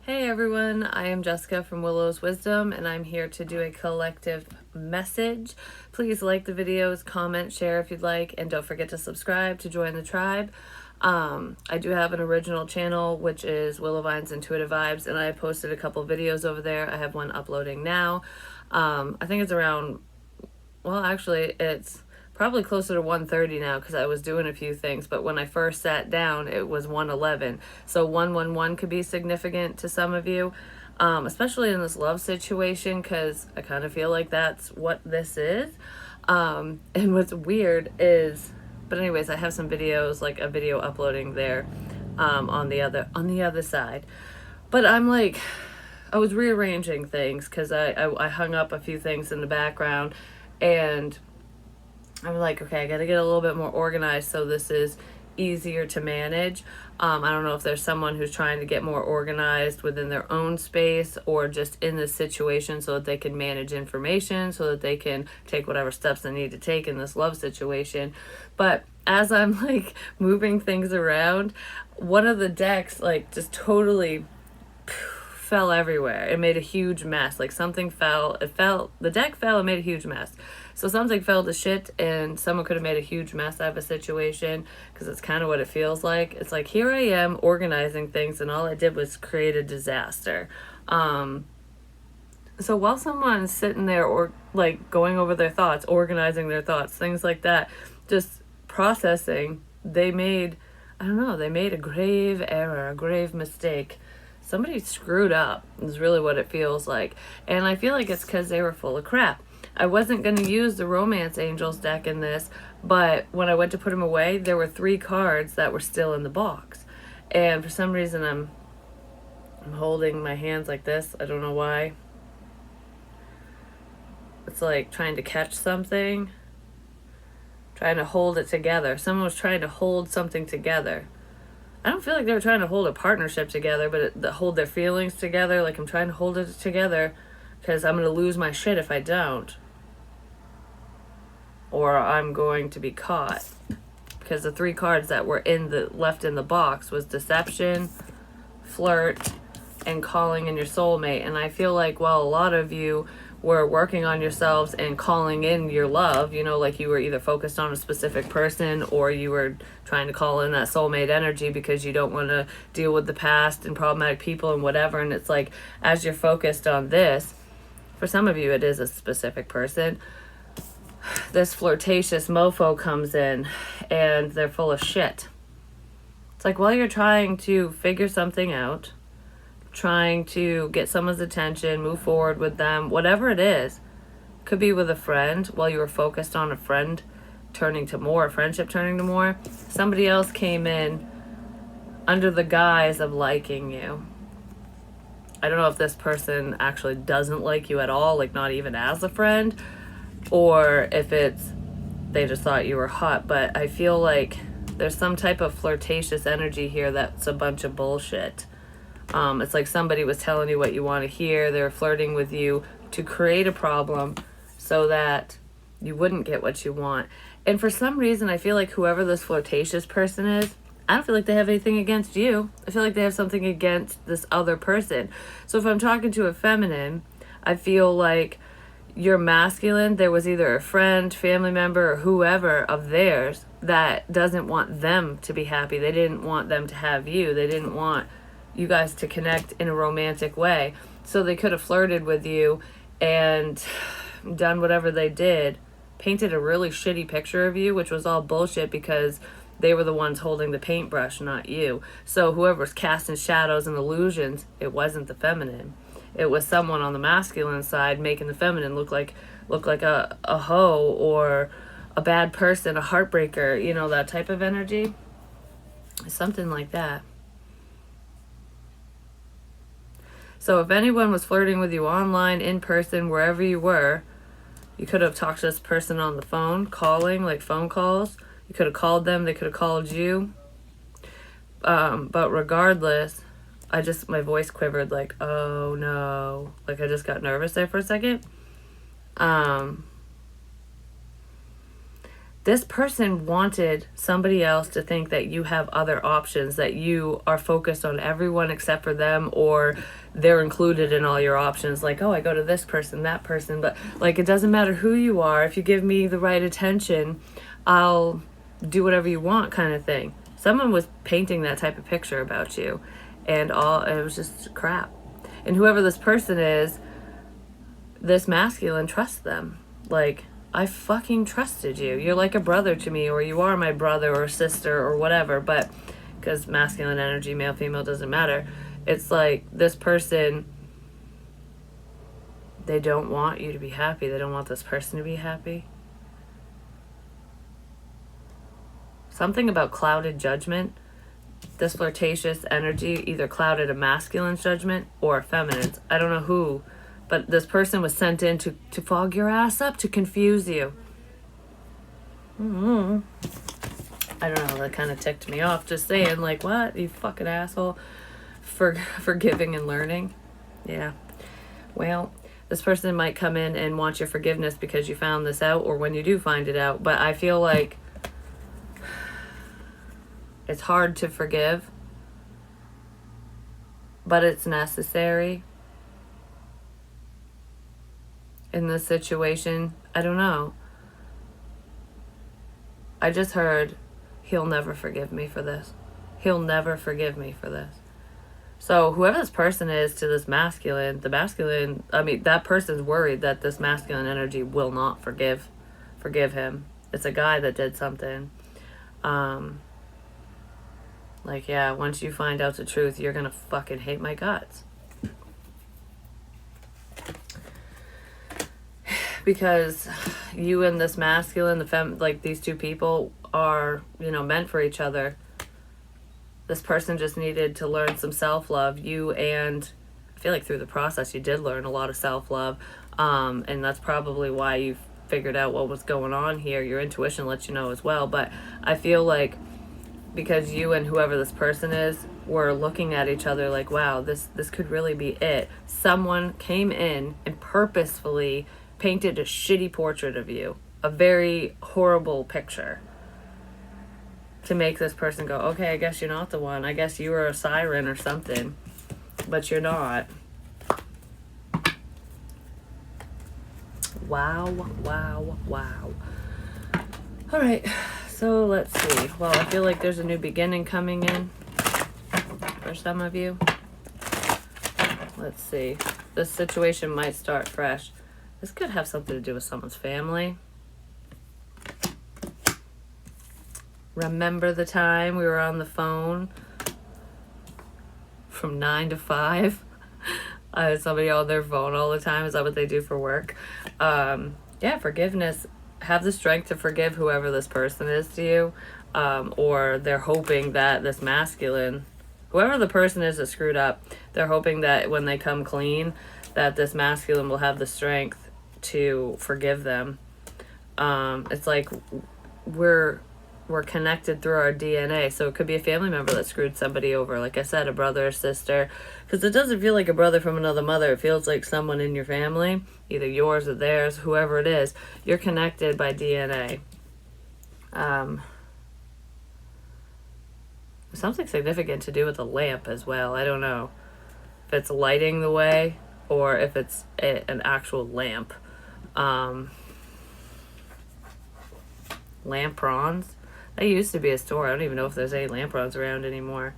Hey everyone, I am Jessica from Willow's Wisdom, and I'm here to do a collective message. Please like the videos, comment, share if you'd like, and don't forget to subscribe to join the tribe. I do have an original channel, which is Willow Vines Intuitive Vibes, and I posted a couple videos over there. I have one uploading now. I think it's around, well, actually, it's probably closer to 1:30 now because I was doing a few things, but when I first sat down it was 1:11. So 111 could be significant to some of you, especially in this love situation, because I kind of feel like that's what this is. And what's weird is, but anyways, I have some videos, like a video uploading there, on the other side. But I'm like, I was rearranging things because I hung up a few things in the background, and I'm like, okay, I got to get a little bit more organized so this is easier to manage. I don't know if there's someone who's trying to get more organized within their own space or just in this situation so that they can manage information, so that they can take whatever steps they need to take in this love situation. But as I'm like moving things around, one of the decks like just totally fell everywhere. It made a huge mess. Like something fell. The deck fell and made a huge mess. So something fell to shit, and someone could have made a huge mess out of a situation, because it's kind of what it feels like. It's like, here I am organizing things, and all I did was create a disaster. So while someone's sitting there or like going over their thoughts, organizing their thoughts, things like that, just processing, they made a grave error, a grave mistake. Somebody screwed up is really what it feels like. And I feel like it's because they were full of crap. I wasn't going to use the Romance Angels deck in this, but when I went to put them away, there were 3 cards that were still in the box. And for some reason, I'm holding my hands like this. I don't know why. It's like trying to catch something, trying to hold it together. Someone was trying to hold something together. I don't feel like they were trying to hold a partnership together, but hold their feelings together. Like, I'm trying to hold it together because I'm going to lose my shit if I don't. Or I'm going to be caught. Because the 3 cards that were left in the box was deception, flirt, and calling in your soulmate. And I feel like, well, a lot of you were working on yourselves and calling in your love, like you were either focused on a specific person or you were trying to call in that soulmate energy because you don't want to deal with the past and problematic people and whatever. And it's like, as you're focused on this, for some of you it is a specific person, this flirtatious mofo comes in and they're full of shit. It's like, while you're trying to figure something out, trying to get someone's attention, move forward with them, whatever it is, could be with a friend, while you were focused on a friend turning to more, a friendship turning to more, somebody else came in under the guise of liking you. I don't know if this person actually doesn't like you at all, like not even as a friend, or if they just thought you were hot, but I feel like there's some type of flirtatious energy here that's a bunch of bullshit. It's like somebody was telling you what you want to hear. They're flirting with you to create a problem so that you wouldn't get what you want. And for some reason, I feel like whoever this flirtatious person is, I don't feel like they have anything against you. I feel like they have something against this other person. So if I'm talking to a feminine, I feel like your masculine, there was either a friend, family member, or whoever of theirs that doesn't want them to be happy. They didn't want them to have you. They didn't want you guys to connect in a romantic way. So they could have flirted with you and done whatever they did, painted a really shitty picture of you, which was all bullshit because they were the ones holding the paintbrush, not you. So whoever's casting shadows and illusions, it wasn't the feminine. It was someone on the masculine side making the feminine look like a hoe or a bad person, a heartbreaker, that type of energy. Something like that. So if anyone was flirting with you online, in person, wherever you were, you could have talked to this person on the phone, calling, like phone calls. You could have called them, they could have called you. But regardless, my voice quivered like, oh no. Like I just got nervous there for a second. this person wanted somebody else to think that you have other options, that you are focused on everyone except for them, or they're included in all your options. Like, oh, I go to this person, that person. But, like, it doesn't matter who you are. If you give me the right attention, I'll do whatever you want, kind of thing. Someone was painting that type of picture about you. And it was just crap. And whoever this person is, this masculine trusts them. Like, I fucking trusted you. You're like a brother to me, or you are my brother or sister or whatever. But because masculine energy, male, female, doesn't matter. It's like this person, they don't want you to be happy. They don't want this person to be happy. Something about clouded judgment. This flirtatious energy either clouded a masculine judgment or a feminine. I don't know who, but this person was sent in to fog your ass up, to confuse you. I don't know, that kind of ticked me off. Just saying, like, what? You fucking asshole. Forgiving and learning. Yeah. Well, this person might come in and want your forgiveness because you found this out, or when you do find it out. But I feel like it's hard to forgive, but it's necessary in this situation. I don't know. I just heard, he'll never forgive me for this. He'll never forgive me for this. So whoever this person is to this masculine, that person's worried that this masculine energy will not forgive him. It's a guy that did something. Like, yeah, once you find out the truth, you're gonna fucking hate my guts. Because you and this masculine, like, these two people are, meant for each other. This person just needed to learn some self-love. And I feel like through the process, you did learn a lot of self-love. And that's probably why you figured out what was going on here. Your intuition lets you know as well. But I feel like because you and whoever this person is were looking at each other like, wow, this could really be it. Someone came in and purposefully painted a shitty portrait of you, a very horrible picture, to make this person go, okay, I guess you're not the one. I guess you were a siren or something, but you're not. Wow, wow, wow. All right. So let's see. Well, I feel like there's a new beginning coming in for some of you. Let's see. This situation might start fresh. This could have something to do with someone's family. Remember the time we were on the phone from 9 to 5? I had somebody on their phone all the time. Is that what they do for work? Yeah, forgiveness. Have the strength to forgive whoever this person is to you, or they're hoping that this masculine, whoever the person is that screwed up, they're hoping that when they come clean, that this masculine will have the strength to forgive them. It's like we're connected through our DNA, so it could be a family member that screwed somebody over, like I said, a brother or sister, because it doesn't feel like a brother from another mother. It feels like someone in your family, either yours or theirs, whoever it is. You're connected by DNA. Something significant to do with a lamp as well. I don't know if it's lighting the way or if it's an actual lamp. Lamprons. That used to be a store. I don't even know if there's any lamprons around anymore.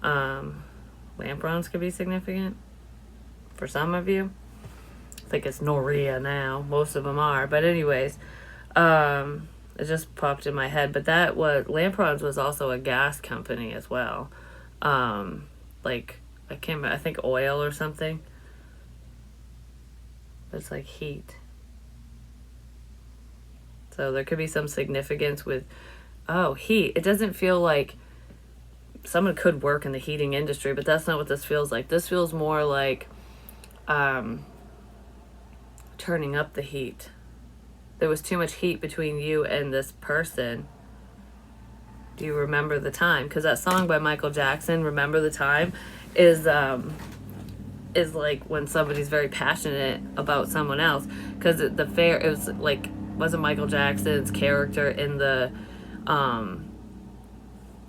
Lamprons could be significant for some of you. I think it's Noria now. Most of them are. But anyways, it just popped in my head. But Lamprons was also a gas company as well. Like, I think oil or something. It's like heat. So there could be some significance with, heat. It doesn't feel like someone could work in the heating industry, but that's not what this feels like. This feels more like turning up the heat. There was too much heat between you and this person. Do you remember the time? Because that song by Michael Jackson, Remember the Time, is like when somebody's very passionate about someone else. Because it was like wasn't Michael Jackson's character in the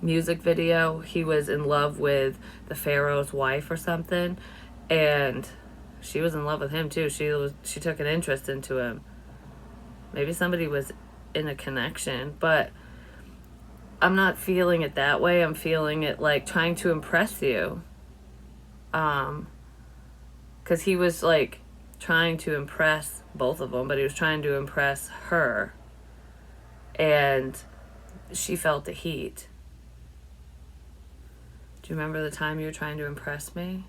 music video. He was in love with the pharaoh's wife or something, and she was in love with him too. She took an interest into him. Maybe somebody was in a connection, but I'm not feeling it that way. I'm feeling it like trying to impress you. Because he was like trying to impress both of them, but he was trying to impress her. And she felt the heat. Do you remember the time you were trying to impress me?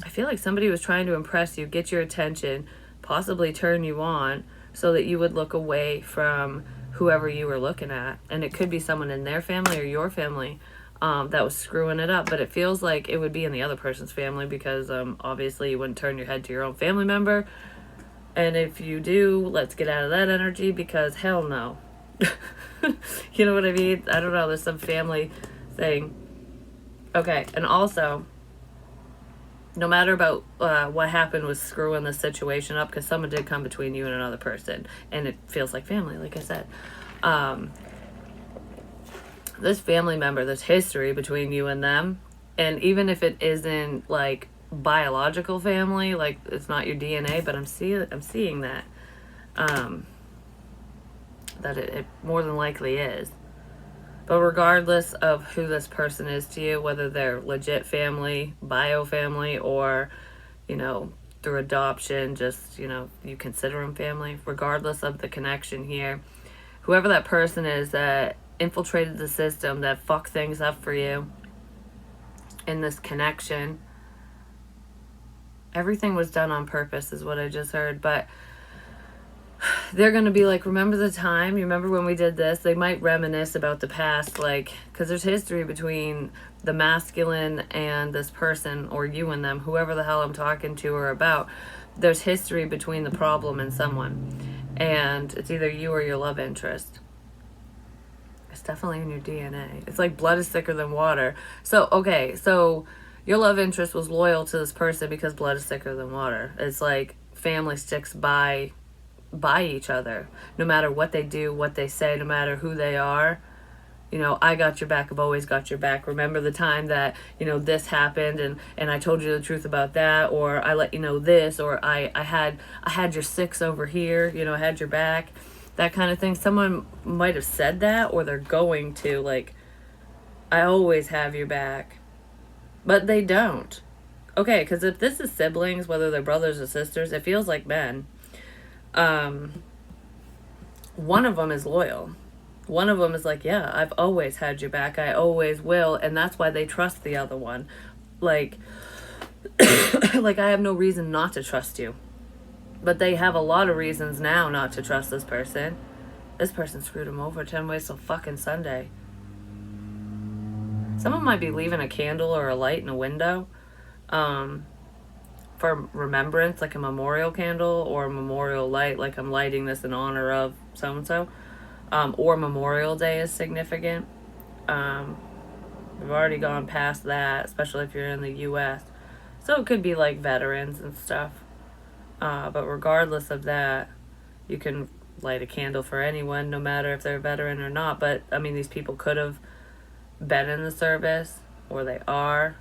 I feel like somebody was trying to impress you, get your attention, possibly turn you on, so that you would look away from whoever you were looking at. And it could be someone in their family or your family that was screwing it up. But it feels like it would be in the other person's family, because obviously you wouldn't turn your head to your own family member. And if you do, let's get out of that energy, because hell no. You know what I mean? I don't know. There's some family thing. Okay. And also, no matter about what happened with screwing the situation up, because someone did come between you and another person, and it feels like family, like I said. This family member, there's history between you and them, and even if it isn't like biological family, like it's not your DNA, but I'm seeing that that it more than likely is. But regardless of who this person is to you, whether they're legit family, bio family, or, you know, through adoption, just, you know, you consider them family, regardless of the connection here, whoever that person is that infiltrated the system, that fucked things up for you in this connection, everything was done on purpose is what I just heard. But they're going to be like, remember the time? You remember when we did this? They might reminisce about the past, like, because there's history between the masculine and this person, or you and them, whoever the hell I'm talking to or about. There's history between the problem and someone. And it's either you or your love interest. It's definitely in your DNA. It's like blood is thicker than water. So, okay, so your love interest was loyal to this person because blood is thicker than water. It's like family sticks by each other, no matter what they do, what they say, no matter who they are. You know, I got your back, I've always got your back. Remember the time that, you know, this happened and I told you the truth about that, or I let you know this, or I had your six over here, you know, I had your back, that kind of thing. Someone might have said that, or they're going to, like, I always have your back. But they don't. Okay, because if this is siblings, whether they're brothers or sisters, it feels like men. One of them is loyal. One of them is like, yeah, I've always had your back. I always will. And that's why they trust the other one. Like, like I have no reason not to trust you. But they have a lot of reasons now not to trust this person. This person screwed him over 10 ways till fucking Sunday. Someone might be leaving a candle or a light in a window. For remembrance, like a memorial candle or a memorial light, like I'm lighting this in honor of so-and-so, or Memorial Day is significant. We've already gone past that, especially if you're in the U.S. So it could be like veterans and stuff. But regardless of that, you can light a candle for anyone, no matter if they're a veteran or not. But, I mean, these people could have been in the service, or they are,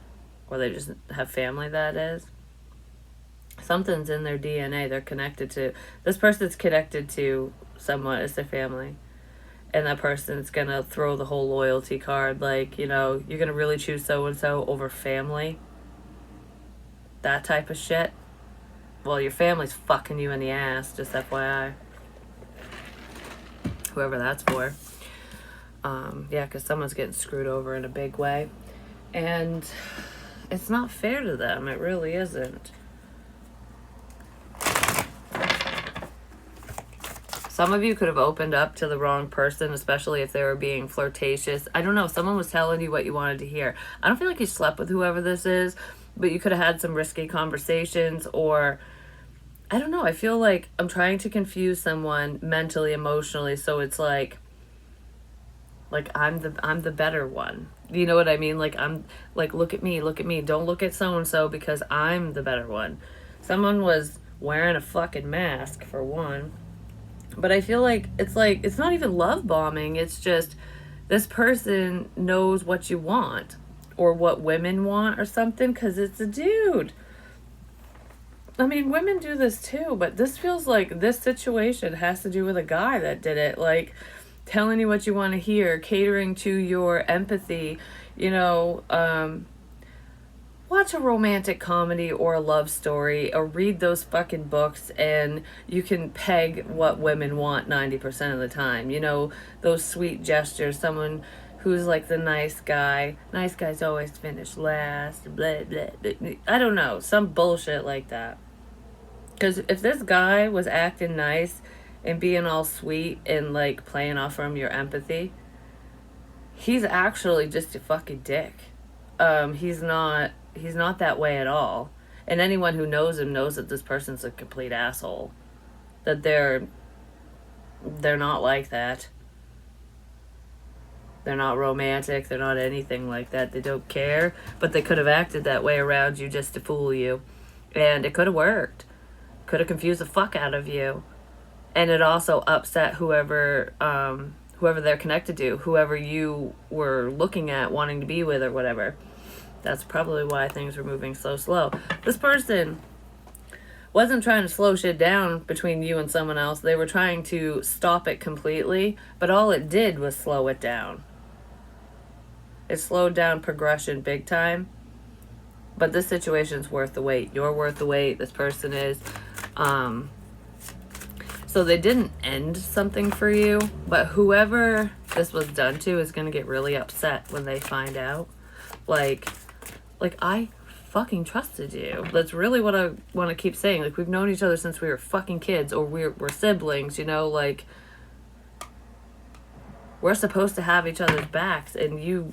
or they just have family that is. Something's in their DNA. They're connected to, this person's connected to someone, it's their family. And that person's going to throw the whole loyalty card. Like, you know, you're going to really choose so-and-so over family. That type of shit. Well, your family's fucking you in the ass, just FYI. Whoever that's for. Yeah, because someone's getting screwed over in a big way. And it's not fair to them. It really isn't. Some of you could have opened up to the wrong person, especially if they were being flirtatious. I don't know. Someone was telling you what you wanted to hear. I don't feel like you slept with whoever this is, but you could have had some risky conversations, or I don't know. I feel like I'm trying to confuse someone mentally, emotionally, so it's like I'm the better one. You know what I mean? Like, I'm like, look at me. Don't look at so and so because I'm the better one. Someone was wearing a fucking mask, for one. But I feel like it's not even love bombing. It's just this person knows what you want or what women want or something because it's a dude. I mean, women do this too, but this feels like this situation has to do with a guy that did it. Like, telling you what you want to hear, catering to your empathy, you know, watch a romantic comedy or a love story or read those fucking books and you can peg what women want 90% of the time. You know, those sweet gestures, someone who's like the nice guy. Nice guys always finish last, blah, blah, blah. I don't know, some bullshit like that. Because if this guy was acting nice and being all sweet and like playing off from your empathy, he's actually just a fucking dick. He's not that way at all. And anyone who knows him knows that this person's a complete asshole. That they're not like that. They're not romantic. They're not anything like that. They don't care. But they could have acted that way around you just to fool you. And it could have worked. Could have confused the fuck out of you. And it also upset whoever they're connected to. Whoever you were looking at, wanting to be with or whatever. That's probably why things were moving so slow. This person wasn't trying to slow shit down between you and someone else. They were trying to stop it completely, but all it did was slow it down. It slowed down progression big time. But this situation's worth the wait. You're worth the wait. This person is. So they didn't end something for you, but whoever this was done to is going to get really upset when they find out. Like I fucking trusted you. That's really what I want to keep saying. Like, we've known each other since we were fucking kids, or we're siblings, you know, like, we're supposed to have each other's backs, and you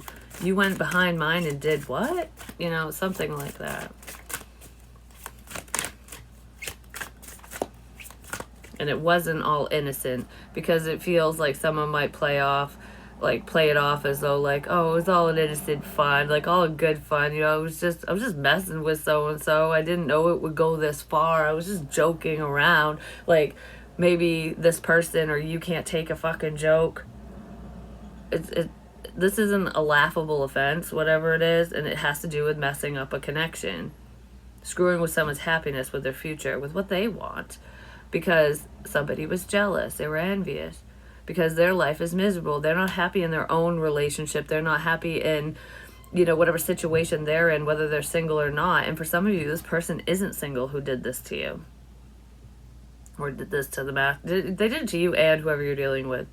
went behind mine and did what? You know, something like that. And it wasn't all innocent, because it feels like someone might play it off as though, like, oh, it was all an innocent fun, like, all good fun, you know, I was just messing with so-and-so, I didn't know it would go this far, I was just joking around, like, maybe this person or you can't take a fucking joke. This isn't a laughable offense, whatever it is, and it has to do with messing up a connection, screwing with someone's happiness, with their future, with what they want, because somebody was jealous, they were envious, because their life is miserable. They're not happy in their own relationship. They're not happy in, you know, whatever situation they're in, whether they're single or not. And for some of you, this person isn't single who did this to you. Or did this to the math. They did it to you and whoever you're dealing with.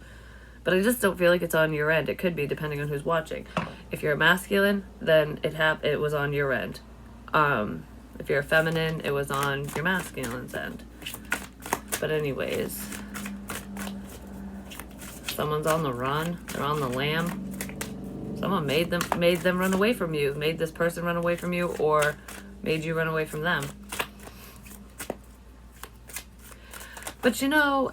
But I just don't feel like it's on your end. It could be, depending on who's watching. If you're a masculine, then it was on your end. If you're a feminine, it was on your masculine's end. But anyways, someone's on the run. They're on the lam. Someone made them run away from you. Made this person run away from you, or made you run away from them. But you know,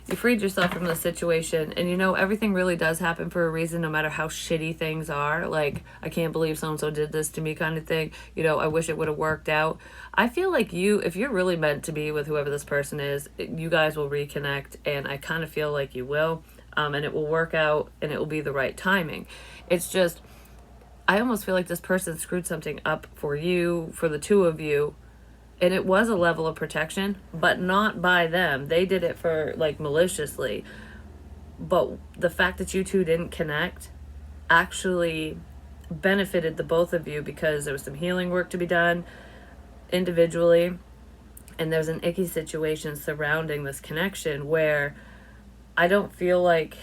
you freed yourself from the situation, and you know, everything really does happen for a reason, no matter how shitty things are. Like, I can't believe so-and-so did this to me kind of thing. You know, I wish it would have worked out. I feel like if you're really meant to be with whoever this person is, you guys will reconnect, and I kind of feel like you will, and it will work out, and it will be the right timing. It's just, I almost feel like this person screwed something up for you, for the two of you, and it was a level of protection, but not by them. They did it for, like, maliciously. But the fact that you two didn't connect actually benefited the both of you, because there was some healing work to be done individually. And there's an icky situation surrounding this connection where I don't feel like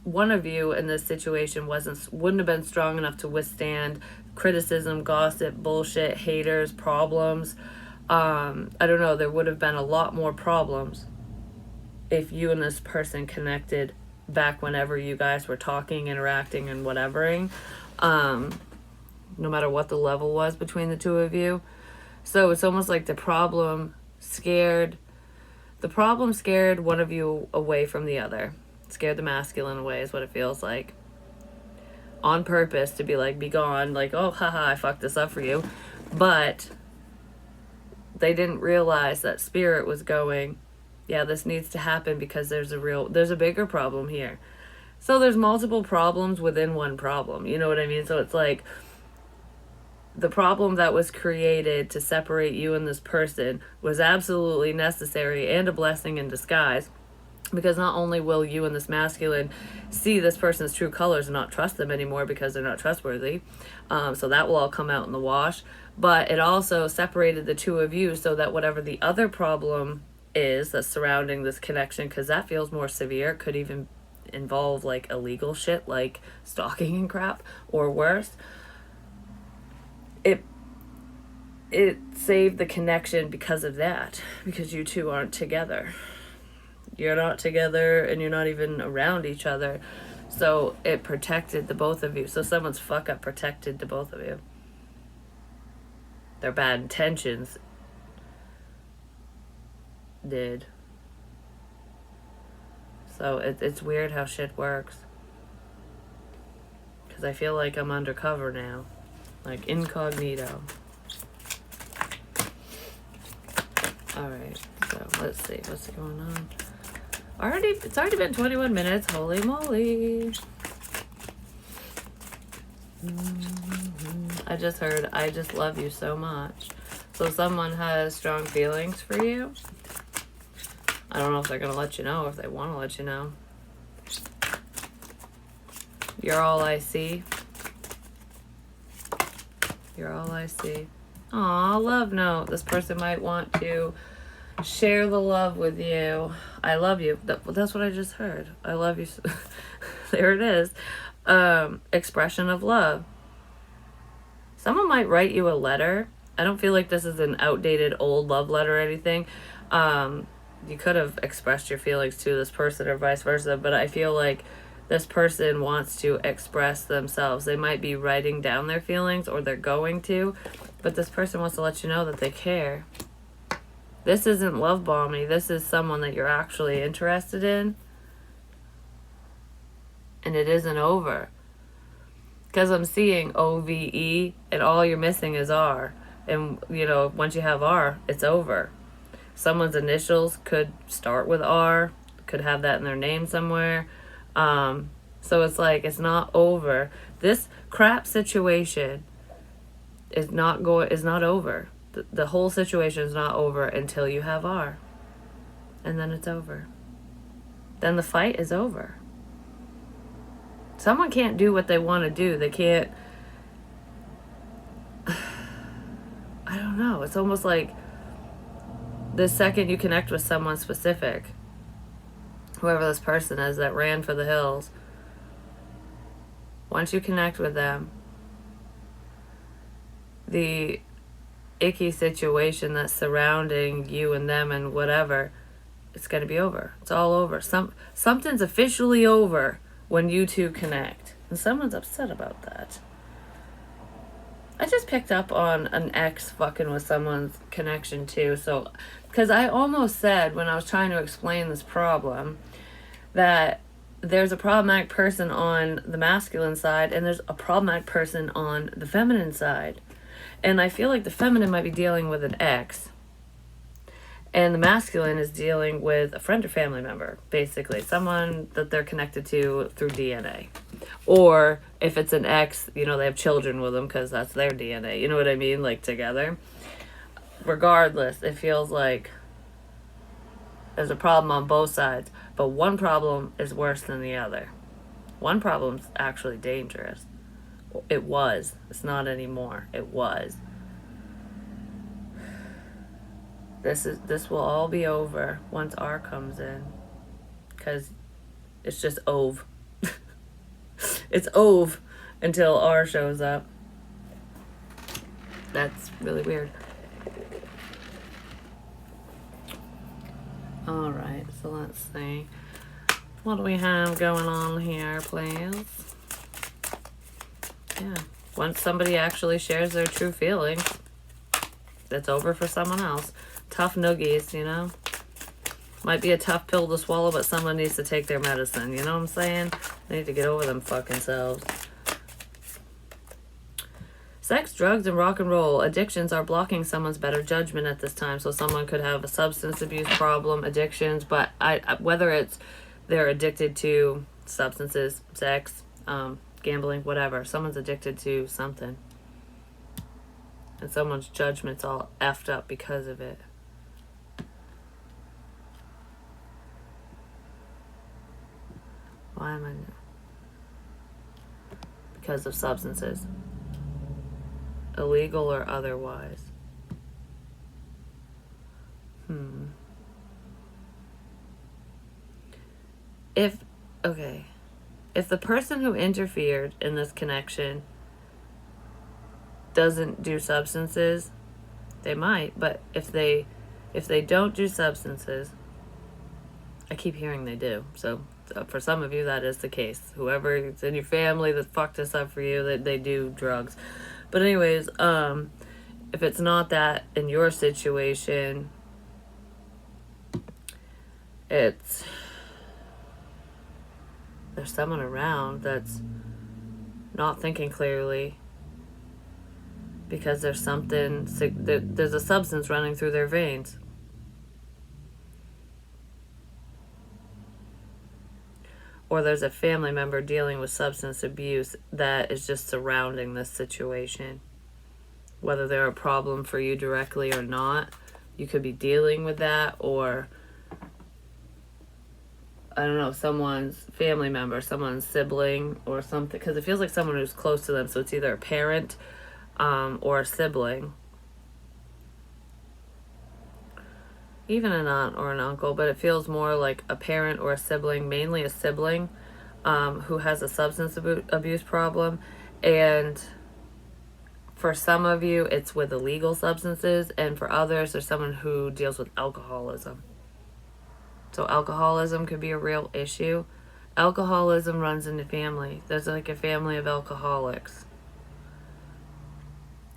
one of you in this situation wouldn't have been strong enough to withstand criticism, gossip, bullshit, haters, problems. I don't know, there would have been a lot more problems if you and this person connected back whenever you guys were talking, interacting, and whatevering, no matter what the level was between the two of you. So it's almost like the problem scared one of you away from the other. Scared the masculine away is what it feels like. On purpose, to be like, be gone, like, oh, haha, I fucked this up for you. But they didn't realize that spirit was going, yeah, this needs to happen because there's a bigger problem here. So there's multiple problems within one problem. You know what I mean? So it's like the problem that was created to separate you and this person was absolutely necessary and a blessing in disguise. Because not only will you and this masculine see this person's true colors and not trust them anymore because they're not trustworthy, so that will all come out in the wash, but it also separated the two of you so that whatever the other problem is that's surrounding this connection, because that feels more severe, could even involve like illegal shit like stalking and crap, or worse, it saved the connection because of that, because you two aren't together. You're not together and you're not even around each other. So it protected the both of you. So someone's fuck up protected the both of you. Their bad intentions did. So it's weird how shit works. Because I feel like I'm undercover now. Like incognito. Alright, so let's see what's going on. It's already been 21 minutes. Holy moly. I just heard, I just love you so much. So someone has strong feelings for you. I don't know if they're going to let you know, if they want to let you know. You're all I see. You're all I see. Aw, love note. This person might want to share the love with you. I love you. That's what I just heard. I love you. There it is. Expression of love. Someone might write you a letter. I don't feel like this is an outdated old love letter or anything. You could have expressed your feelings to this person or vice versa, but I feel like this person wants to express themselves. They might be writing down their feelings, or they're going to, but this person wants to let you know that they care. This isn't love bombing. This is someone that you're actually interested in. And it isn't over. Because I'm seeing OVE and all you're missing is R. And, you know, once you have R, it's over. Someone's initials could start with R. Could have that in their name somewhere. So it's like, it's not over. This crap situation is not over. The whole situation is not over until you have R. And then it's over. Then the fight is over. Someone can't do what they want to do. They can't... I don't know. It's almost like the second you connect with someone specific, whoever this person is that ran for the hills, once you connect with them, the icky situation that's surrounding you and them and whatever, it's going to be over. It's all over. Something's officially over when you two connect. And someone's upset about that. I just picked up on an ex fucking with someone's connection too. So, because I almost said when I was trying to explain this problem that there's a problematic person on the masculine side and there's a problematic person on the feminine side. And I feel like the feminine might be dealing with an ex, and the masculine is dealing with a friend or family member, basically. Someone that they're connected to through DNA. Or if it's an ex, you know, they have children with them because that's their DNA. You know what I mean? Like, together. Regardless, it feels like there's a problem on both sides. But one problem is worse than the other. One problem's actually dangerous. It was. It's not anymore. It was. This will all be over once R comes in. Because it's just ove. It's ove until R shows up. That's really weird. Alright, so let's see. What do we have going on here, please? Yeah. Once somebody actually shares their true feelings, it's over for someone else. Tough noogies, you know? Might be a tough pill to swallow, but someone needs to take their medicine. You know what I'm saying? They need to get over them fucking selves. Sex, drugs, and rock and roll addictions are blocking someone's better judgment at this time. So someone could have a substance abuse problem, addictions, but whether it's they're addicted to substances, sex, gambling, whatever. Someone's addicted to something. And someone's judgment's all effed up because of it. Why am I... Because of substances. Illegal or otherwise. If the person who interfered in this connection doesn't do substances, they might, but if they don't do substances, I keep hearing they do, so for some of you that is the case. Whoever is in your family that fucked this up for you, that they do drugs. But anyways, if it's not that in your situation, there's someone around that's not thinking clearly because there's a substance running through their veins. Or there's a family member dealing with substance abuse that is just surrounding this situation. Whether they're a problem for you directly or not, you could be dealing with that, or I don't know, someone's family member, someone's sibling or something, because it feels like someone who's close to them, so it's either a parent or a sibling. Even an aunt or an uncle, but it feels more like a parent or a sibling, mainly a sibling, who has a substance abuse problem. And for some of you, it's with illegal substances, and for others, there's someone who deals with alcoholism. So alcoholism could be a real issue. Alcoholism runs in the family. There's like a family of alcoholics.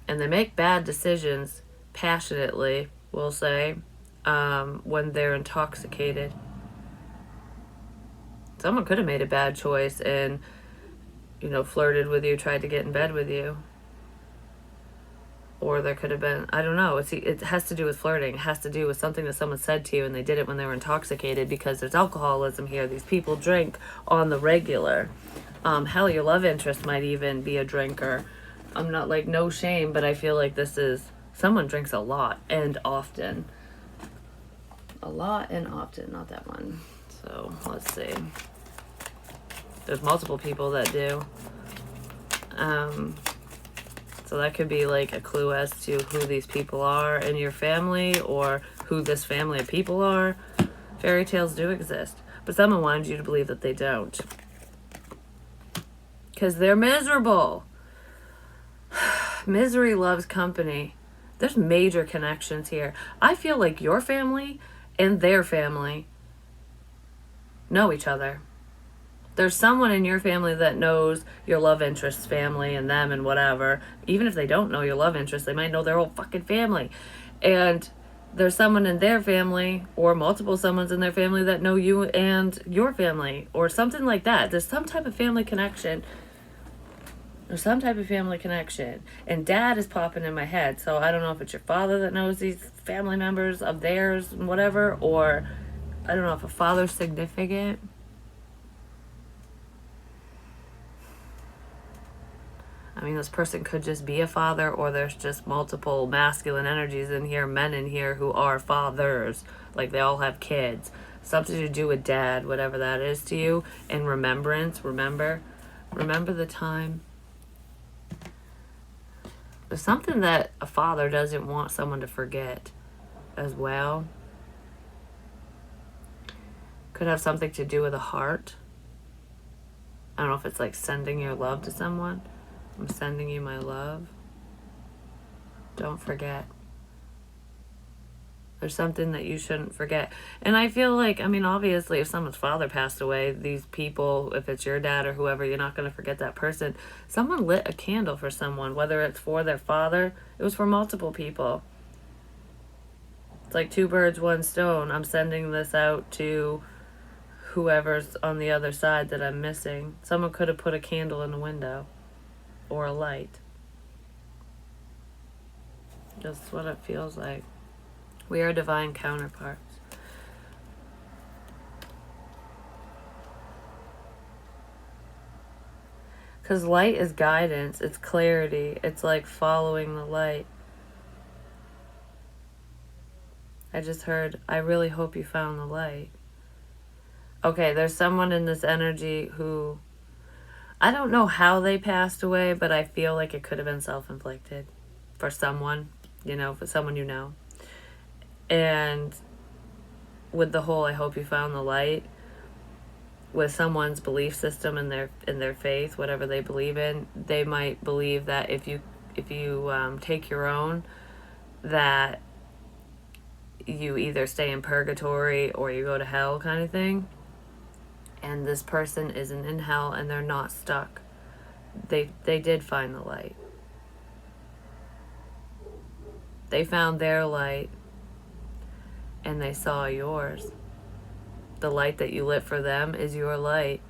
And they make bad decisions passionately, we'll say, when they're intoxicated. Someone could have made a bad choice and, flirted with you, tried to get in bed with you. Or there could have been, I don't know, it has to do with flirting. It has to do with something that someone said to you and they did it when they were intoxicated, because there's alcoholism here. These people drink on the regular. Hell, your love interest might even be a drinker. I'm not like, no shame, but I feel like someone drinks a lot and often. A lot and often, not that one. So let's see. There's multiple people that do. So that could be like a clue as to who these people are in your family, or who this family of people are. Fairy tales do exist, but someone wanted you to believe that they don't, because they're miserable. Misery loves company. There's major connections here. I feel like your family and their family know each other. There's someone in your family that knows your love interest's family and them and whatever. Even if they don't know your love interest, they might know their whole fucking family. And there's someone in their family, or multiple someones in their family, that know you and your family, or something like that. There's some type of family connection. And dad is popping in my head. So I don't know if it's your father that knows these family members of theirs and whatever, or I don't know if a father's significant. I mean, this person could just be a father, or there's just multiple masculine energies in here, men in here who are fathers. Like, they all have kids. Something to do with dad, whatever that is to you. And remembrance, remember the time. There's something that a father doesn't want someone to forget as well. Could have something to do with a heart. I don't know if it's like sending your love to someone. I'm sending you my love. Don't forget. There's something that you shouldn't forget. And I feel like, I mean, obviously, if someone's father passed away, these people, if it's your dad or whoever, you're not going to forget that person. Someone lit a candle for someone, whether it's for their father. It was for multiple people. It's like 2 birds, 1 stone. I'm sending this out to whoever's on the other side that I'm missing. Someone could have put a candle in the window. Or a light. That's what it feels like. We are divine counterparts. Because light is guidance, it's clarity, it's like following the light. I just heard, I really hope you found the light. Okay, there's someone in this energy who, I don't know how they passed away, but I feel like it could have been self-inflicted for someone, for someone you know. And with the whole, I hope you found the light, with someone's belief system and their faith, whatever they believe in, they might believe that if you take your own, that you either stay in purgatory or you go to hell, kind of thing. And this person isn't in hell and they're not stuck. They did find the light. They found their light and they saw yours. The light that you lit for them is your light.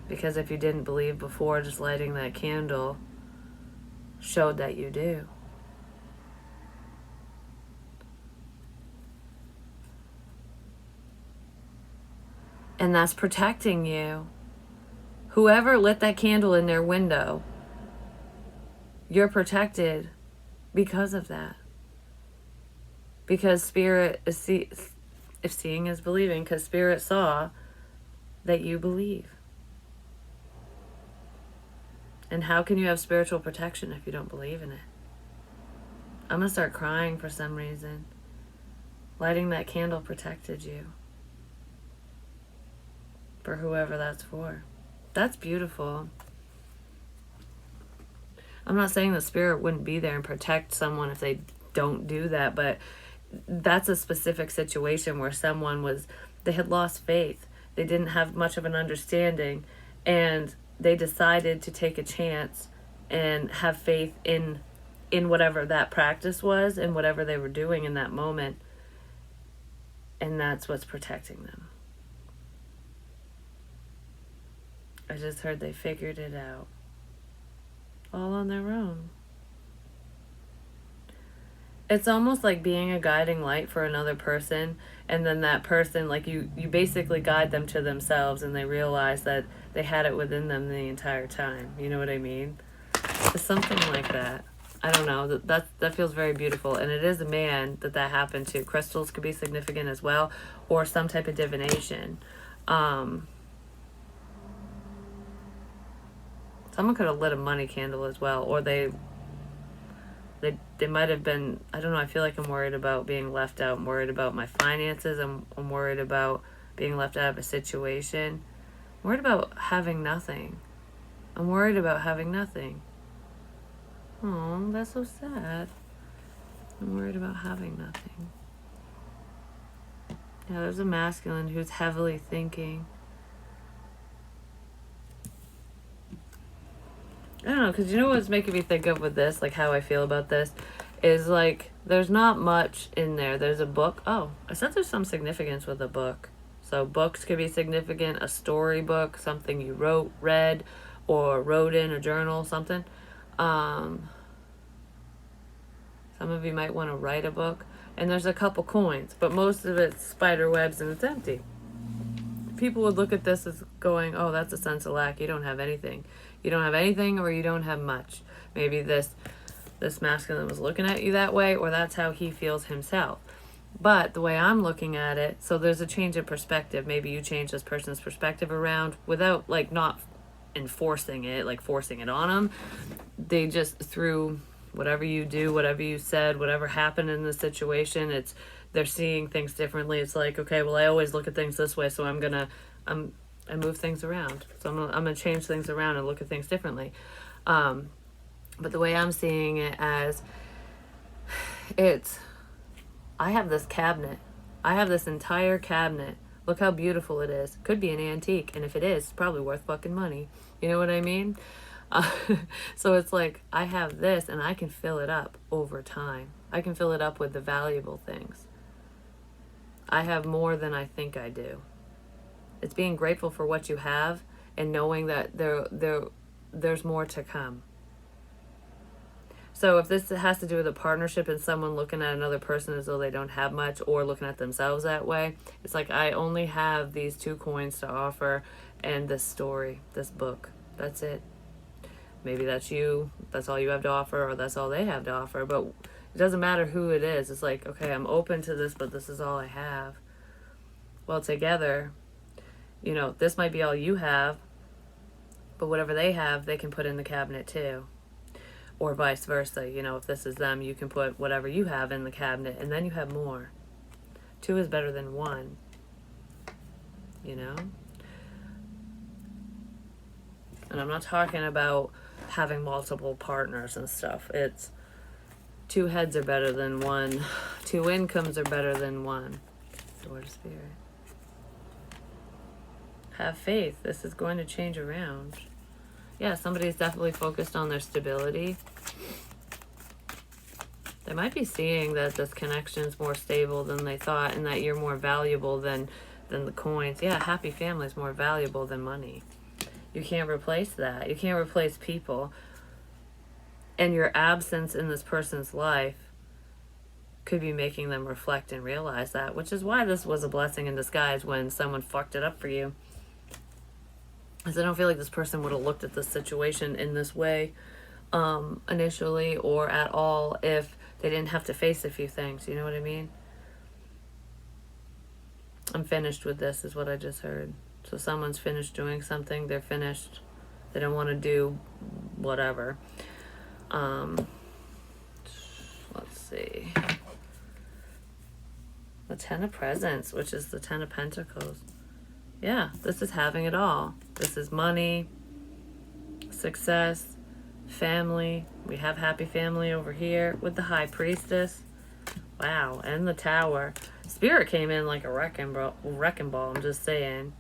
Because if you didn't believe before, just lighting that candle showed that you do. And that's protecting you. Whoever lit that candle in their window, you're protected because of that. Because Spirit is if seeing is believing, because Spirit saw that you believe. And how can you have spiritual protection if you don't believe in it? I'm going to start crying for some reason. Lighting that candle protected you. For whoever that's for. That's beautiful. I'm not saying the Spirit wouldn't be there and protect someone if they don't do that, but that's a specific situation where they had lost faith. They didn't have much of an understanding, and they decided to take a chance and have faith in whatever that practice was and whatever they were doing in that moment. And that's what's protecting them. I just heard they figured it out. All on their own. It's almost like being a guiding light for another person, and then that person, like you basically guide them to themselves, and they realize that they had it within them the entire time. You know what I mean? It's something like that. I don't know. That feels very beautiful, and it is a man that happened to. Crystals could be significant as well, or some type of divination. Someone could have lit a money candle as well, or they might have been, I don't know, I feel like I'm worried about being left out. I'm worried about my finances. I'm worried about being left out of a situation. I'm worried about having nothing. I'm worried about having nothing. Oh, that's so sad. I'm worried about having nothing. Yeah, there's a masculine who's heavily thinking. I don't know, because you know what's making me think of with this, like how I feel about this, is like there's not much in there. There's a book. Oh, I said there's some significance with a book. So books could be significant. A storybook, something you read, or wrote in a journal, something. Some of you might want to write a book. And there's a couple coins, but most of it's spider webs and it's empty. People would look at this as going, oh, that's a sense of lack. You don't have anything. You don't have anything, or you don't have much. Maybe this masculine was looking at you that way, or that's how he feels himself. But the way I'm looking at it, so there's a change of perspective. Maybe you change this person's perspective around without, like, not enforcing it, like forcing it on them. They just, through whatever you do, whatever you said, whatever happened in the situation, they're seeing things differently. It's like, okay, well, I always look at things this way, so I move things around. So I'm gonna change things around and look at things differently. But the way I'm seeing it as, I have this cabinet. I have this entire cabinet. Look how beautiful it is. Could be an antique, and if it is, it's probably worth fucking money. You know what I mean? So it's like, I have this, and I can fill it up over time. I can fill it up with the valuable things. I have more than I think I do. It's being grateful for what you have and knowing that there's more to come. So if this has to do with a partnership and someone looking at another person as though they don't have much, or looking at themselves that way, it's like, I only have these 2 coins to offer and this story, this book. That's it. Maybe that's you. That's all you have to offer, or that's all they have to offer. But it doesn't matter who it is. It's like, okay, I'm open to this, but this is all I have. Well, together, you know, this might be all you have, but whatever they have, they can put in the cabinet too. Or vice versa. You know, if this is them, you can put whatever you have in the cabinet, and then you have more. 2 is better than 1. You know? And I'm not talking about having multiple partners and stuff. It's 2 heads are better than 1. 2 incomes are better than 1. Door to Spirit. Have faith. This is going to change around. Yeah, somebody's definitely focused on their stability. They might be seeing that this connection is more stable than they thought, and that you're more valuable than the coins. Yeah, happy family is more valuable than money. You can't replace that. You can't replace people. And your absence in this person's life could be making them reflect and realize that, which is why this was a blessing in disguise when someone fucked it up for you. Because I don't feel like this person would have looked at this situation in this way initially, or at all, if they didn't have to face a few things. You know what I mean? I'm finished with this, is what I just heard. So someone's finished doing something. They're finished. They don't want to do whatever. Let's see. The 10 of Presents, which is the 10 of Pentacles. Yeah, this is having it all. This is money, success, family. We have happy family over here with the High Priestess. Wow, and the Tower. Spirit came in like a wrecking ball, I'm just saying.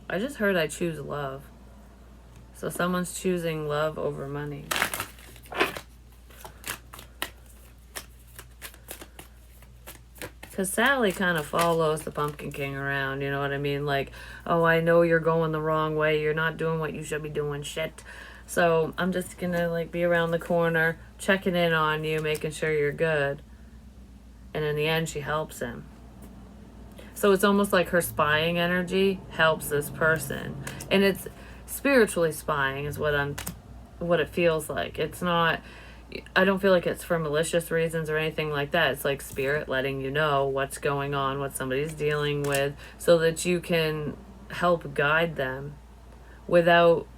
I just heard I choose love. So someone's choosing love over money. Because Sally kind of follows the Pumpkin King around, you know what I mean? Like, oh, I know you're going the wrong way. You're not doing what you should be doing, shit. So I'm just going to, like, be around the corner, checking in on you, making sure you're good. And in the end, she helps him. So it's almost like her spying energy helps this person. And it's spiritually spying is what it feels like. It's not... I don't feel like it's for malicious reasons or anything like that. It's like Spirit letting you know what's going on, what somebody's dealing with, so that you can help guide them without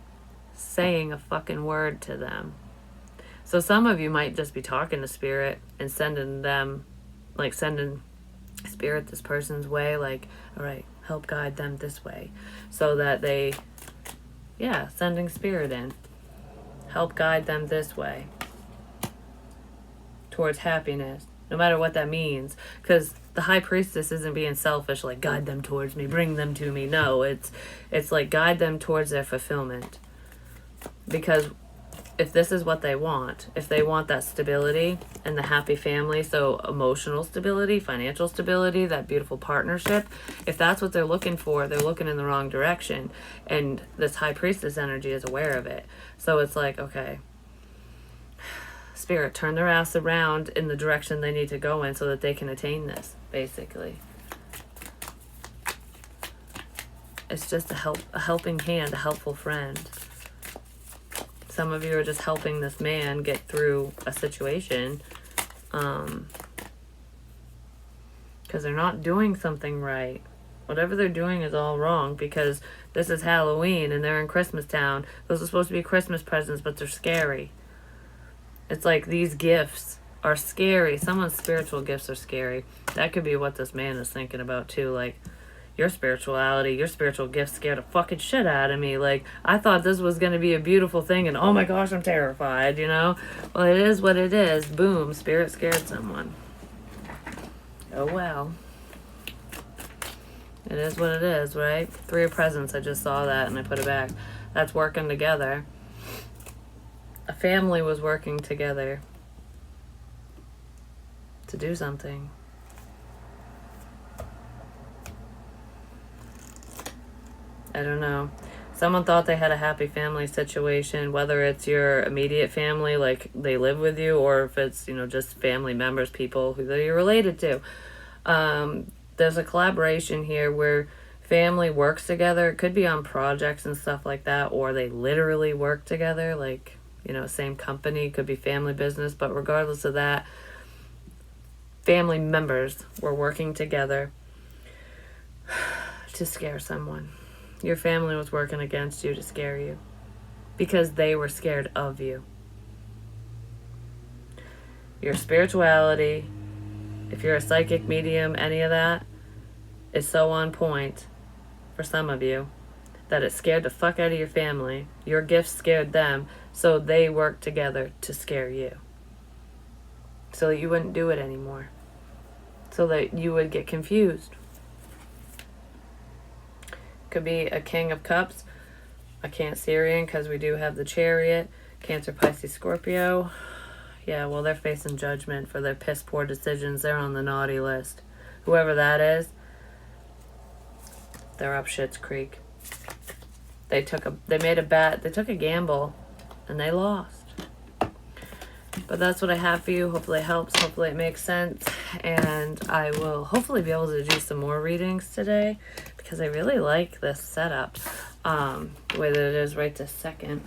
saying a fucking word to them. So some of you might just be talking to Spirit and sending them, like sending Spirit this person's way, like, all right, help guide them this way. So that they, yeah, sending Spirit in. Help guide them this way. Towards happiness, no matter what that means, because the High Priestess isn't being selfish, like guide them towards me, bring them to me. No, it's like guide them towards their fulfillment. Because if this is what they want, if they want that stability and the happy family, so emotional stability, financial stability, that beautiful partnership, if that's what they're looking for, they're looking in the wrong direction, and this High Priestess energy is aware of it. So it's like, okay, Spirit, turn their ass around in the direction they need to go in so that they can attain this, basically. It's just a helping hand, a helpful friend. Some of you are just helping this man get through a situation because they're not doing something right. Whatever they're doing is all wrong, because this is Halloween and they're in Christmas Town. Those are supposed to be Christmas presents, but they're scary. It's like these gifts are scary. Someone's spiritual gifts are scary. That could be what this man is thinking about too. Like, your spirituality, your spiritual gifts scared the fucking shit out of me. Like, I thought this was going to be a beautiful thing, and oh my gosh, I'm terrified, you know? Well, it is what it is. Boom, Spirit scared someone. Oh well. It is what it is, right? 3 of Presents, I just saw that and I put it back. That's working together. A family was working together to do something. I don't know. Someone thought they had a happy family situation, whether it's your immediate family, like they live with you, or if it's, just family members, people who you're related to. There's a collaboration here where family works together. It could be on projects and stuff like that, or they literally work together, like, same company, could be family business, but regardless of that, family members were working together to scare someone. Your family was working against you to scare you because they were scared of you. Your spirituality, if you're a psychic medium, any of that, is so on point for some of you that it scared the fuck out of your family. Your gifts scared them, so they worked together to scare you. So that you wouldn't do it anymore. So that you would get confused. Could be a King of Cups, a Cancerian, because we do have the Chariot, Cancer, Pisces, Scorpio. Yeah, well, they're facing judgment for their piss poor decisions. They're on the naughty list. Whoever that is, they're up shit's creek. They took a gamble, and they lost. But that's what I have for you. Hopefully it helps. Hopefully it makes sense. And I will hopefully be able to do some more readings today because I really like this setup. The way that it is right this second.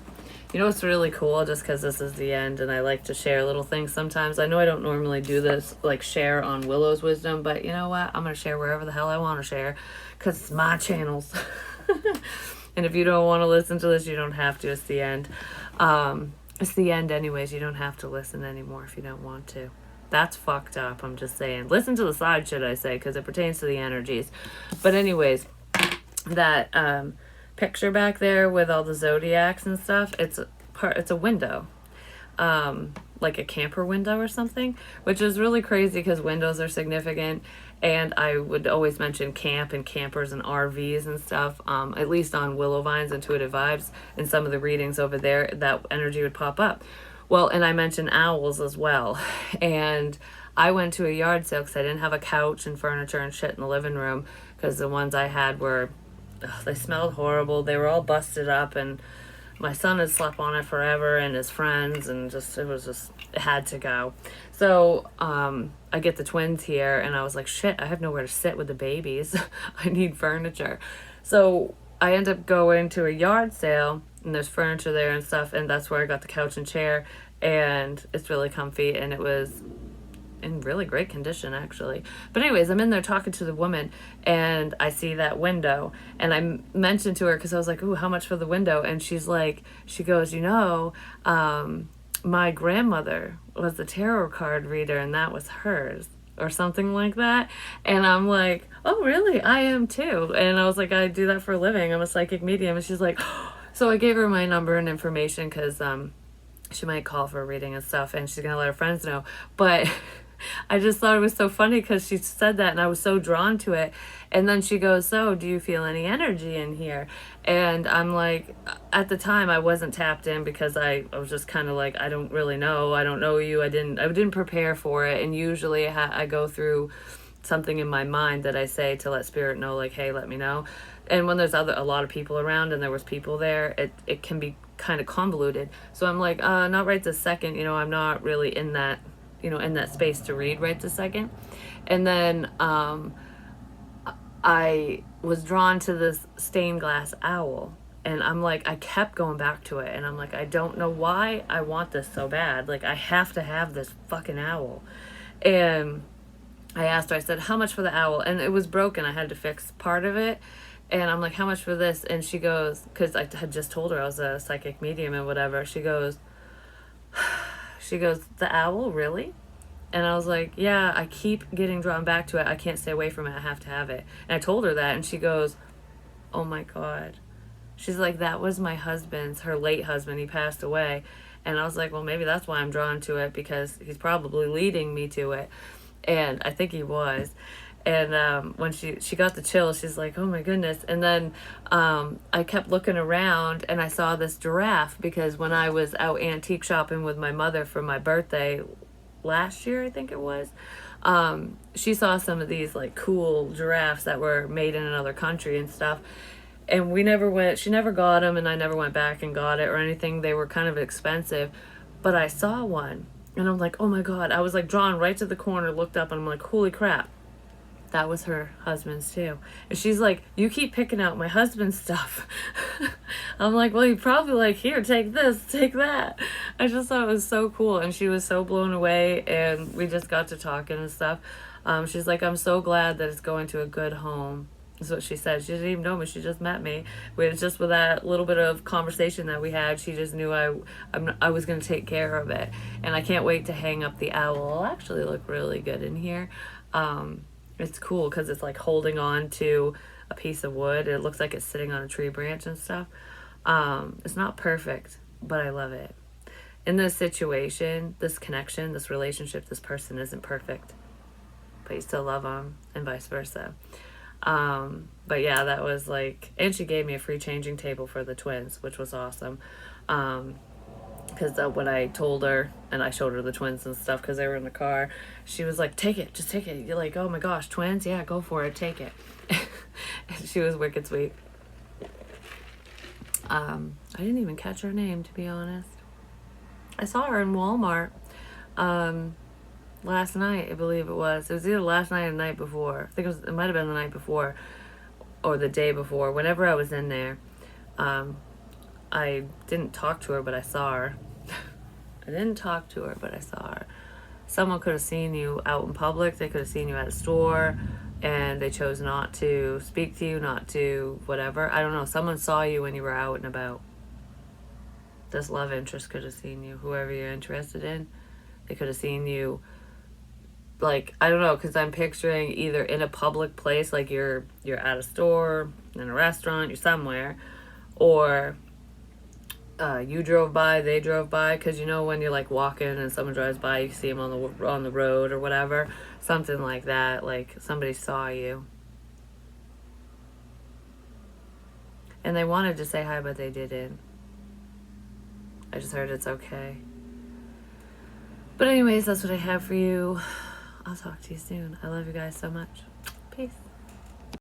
It's really cool, just because this is the end and I like to share little things sometimes. I know I don't normally do this, like share on Willow's Wisdom, but you know what? I'm going to share wherever the hell I want to share because it's my channels. And if you don't want to listen to this, you don't have to. It's the end. It's the end anyways. You don't have to listen anymore if you don't want to. That's fucked up. I'm just saying. Listen to the side shit I say because it pertains to the energies. But anyways, that picture back there with all the zodiacs and stuff, it's a window. Like a camper window or something, which is really crazy because windows are significant. And I would always mention camp and campers and RVs and stuff, at least on Willow Vines Intuitive Vibes and some of the readings over there, that energy would pop up. Well, and I mentioned owls as well. And I went to a yard sale because I didn't have a couch and furniture and shit in the living room because the ones I had were, they smelled horrible. They were all busted up and my son had slept on it forever and his friends and it had to go. So I get the twins here and I was like, shit, I have nowhere to sit with the babies. I need furniture. So I end up going to a yard sale and there's furniture there and stuff, and that's where I got the couch and chair, and it's really comfy and it was in really great condition actually. But anyways, I'm in there talking to the woman and I see that window and I mentioned to her because I was like, ooh, how much for the window? And she goes, my grandmother was the tarot card reader and that was hers or something like that. And I'm like, oh really? I am too. And I was like, I do that for a living. I'm a psychic medium. And she's like, oh. So I gave her my number and information because she might call for a reading and stuff and she's gonna let her friends know. But I just thought it was so funny because she said that and I was so drawn to it. And then she goes, so do you feel any energy in here? And I'm like, at the time I wasn't tapped in because I was just kind of like, I don't really know. I don't know you. I didn't prepare for it. And usually I go through something in my mind that I say to let spirit know, like, hey, let me know. And when there's a lot of people around and there was people there, it can be kind of convoluted. So I'm like, not right this second. I'm not really in that, in that space to read right this second. And then I was drawn to this stained glass owl. And I'm like, I kept going back to it. And I'm like, I don't know why I want this so bad. Like, I have to have this fucking owl. And I asked her, I said, how much for the owl? And it was broken. I had to fix part of it. And I'm like, how much for this? And she goes, because I had just told her I was a psychic medium and whatever. She goes, the owl, really? And I was like, yeah, I keep getting drawn back to it. I can't stay away from it. I have to have it. And I told her that. And she goes, oh my God. She's like, that was my husband's, her late husband. He passed away. And I was like, well, maybe that's why I'm drawn to it, because he's probably leading me to it. And I think he was. And when she got the chills, she's like, oh my goodness. And then I kept looking around and I saw this giraffe, because when I was out antique shopping with my mother for my birthday last year, I think it was, she saw some of these like cool giraffes that were made in another country and stuff. And we never went, she never got them, and I never went back and got it or anything. They were kind of expensive, but I saw one and I'm like, oh my God. I was like drawn right to the corner, looked up, and I'm like, holy crap. That was her husband's too. And she's like, you keep picking out my husband's stuff. I'm like, well, you probably like, here, take this, take that. I just thought it was so cool. And she was so blown away, and we just got to talking and stuff. She's like, I'm so glad that it's going to a good home. That's what she said. She didn't even know me. She just met me. Just with that little bit of conversation that we had, she just knew I was going to take care of it. And I can't wait to hang up the owl. It'll actually look really good in here. It's cool because it's like holding on to a piece of wood. It looks like it's sitting on a tree branch and stuff. It's not perfect, but I love it. In this situation, this connection, this relationship, this person isn't perfect, but you still love them, and vice versa. But yeah, that was like, and she gave me a free changing table for the twins, which was awesome. Because when I told her and I showed her the twins and stuff because they were in the car, she was like, take it, just take it. You're like, oh my gosh, twins? Yeah, go for it, take it. And she was wicked sweet. I didn't even catch her name, to be honest. I saw her in Walmart last night, I believe it was. It was either last night or the night before. I think it might have been the night before or the day before. Whenever I was in there, I didn't talk to her, but I saw her. I didn't talk to her, but I saw her. Someone could have seen you out in public. They could have seen you at a store, and they chose not to speak to you, not to whatever. I don't know. Someone saw you when you were out and about. This love interest could have seen you, whoever you're interested in. They could have seen you, like, I don't know, because I'm picturing either in a public place, like you're at a store, in a restaurant, you're somewhere, or you drove by, they drove by, because you know when you're like walking and someone drives by, you see them on the road or whatever, something like that, like somebody saw you. And they wanted to say hi, but they didn't. I just heard it's okay. But anyways, that's what I have for you. I'll talk to you soon. I love you guys so much. Peace.